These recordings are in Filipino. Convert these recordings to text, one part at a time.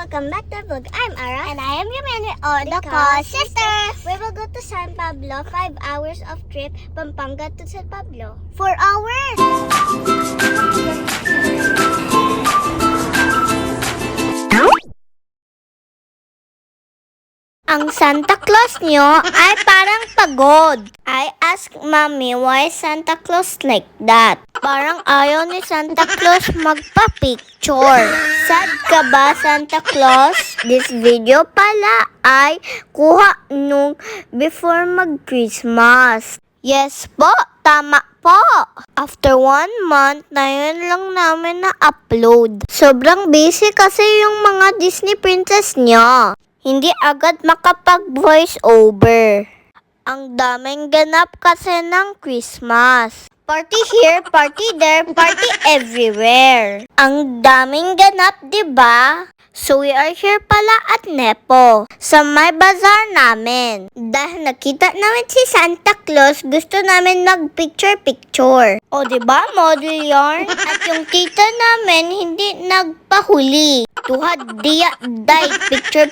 welcome back to the vlog. I'm Ara. And I am Yumeni, or the co-sister. We will go to San Pablo, 5 hours of trip, Pampanga to San Pablo. 4 hours. Ang Santa Claus nyo ay parang pagod. I asked Mommy why Santa Claus like that. Parang ayaw ni Santa Claus magpa-picture. Sad ka ba, Santa Claus? This video pala ay kuha nung before mag-Christmas. Yes po, tama po. After 1 month na yun lang namin na-upload. Sobrang busy kasi yung mga Disney princess niya. Hindi agad makapag-voice over. Ang daming ganap kasi ng Christmas. Party here, party there, party everywhere. Ang daming ganap, 'di ba? So we are here pala at Nepo, sa may bazaar namin. Dahil nakita namin si Santa Claus, gusto namin mag-picture-picture. O 'di ba, model yarn? At yung tita namin hindi nagpahuli. Tuhad diya day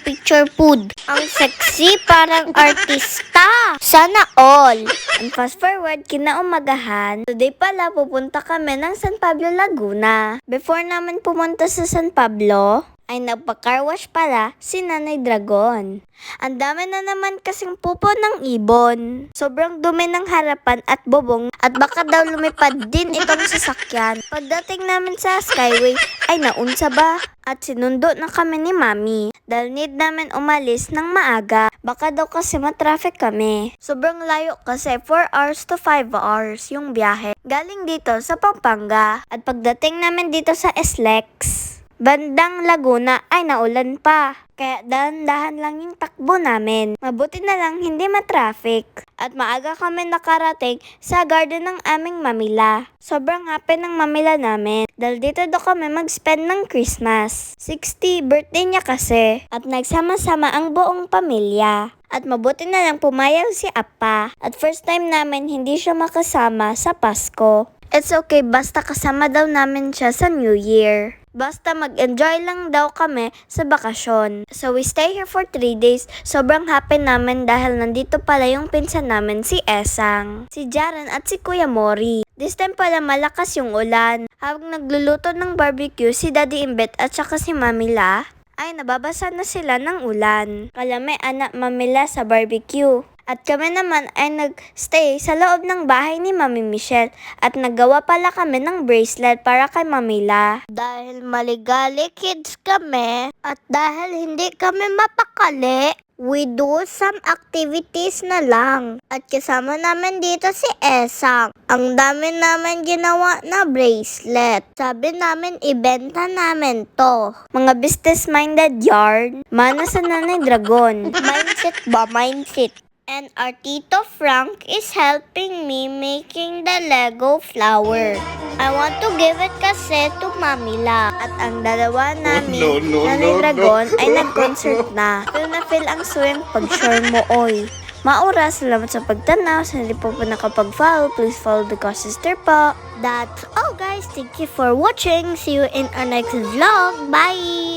picture food. Ang sexy parang artista. Sana all. And fast forward kinaumagahan. Today pala pupunta kami ng San Pablo, Laguna. Before naman pumunta sa San Pablo, ay nagpa-car wash pala si Nanay Dragon. Ang dami na naman kasing pupo ng ibon. Sobrang dumi ng harapan at bubong at baka daw lumipad din itong sasakyan. Pagdating namin sa Skyway ay naunsa ba? At sinundo na kami ni Mami dahil need namin umalis ng maaga. Baka daw kasi matraffic kami. Sobrang layo kasi 4 hours to 5 hours yung biyahe. Galing dito sa Pampanga. At pagdating namin dito sa SLEX, bandang Laguna ay naulan pa. Kaya dahan-dahan lang yung takbo namin. Mabuti na lang hindi matraffic. At maaga kami nakarating sa garden ng aming mamila. Sobrang happy ng mamila namin. Dahil dito daw kami mag-spend ng Christmas. 60 birthday niya kasi. At nagsama-sama ang buong pamilya. At mabuti na lang pumayag si Appa. At first time namin hindi siya makasama sa Pasko. It's okay basta kasama daw namin siya sa New Year. Basta mag-enjoy lang daw kami sa bakasyon. So we stay here for 3 days. Sobrang happy namin dahil nandito pala yung pinsan namin si Esang, si Jaren at si Kuya Mori. This time pala malakas yung ulan. Habang nagluluto ng barbecue si Daddy Imbet at saka si Mamila, ay nababasa na sila ng ulan. Kala may anak Mamila sa barbecue. At kami naman ay nagstay sa loob ng bahay ni Mami Michelle at naggawa pala kami ng bracelet para kay Mamila. Dahil maligali kids kami at dahil hindi kami mapakali, we do some activities na lang. At kasama namin dito si Esang. Ang dami namin ginawa na bracelet. Sabi namin ibenta namin to. Mga business-minded yarn. Mana sa Nanay Dragon. Mindset ba? Mindset. And our Tito Frank is helping me making the Lego flower. I want to give it kasi to Mamila. At ang dalawa namin, Nanay Dragon, ay nag-concert na. Feel na feel ang swim pag share mo, oy. Maura, salamat sa pagtanaw. Sa hindi po nakapag-follow, please follow the co-sister po. That's all guys. Thank you for watching. See you in our next vlog. Bye!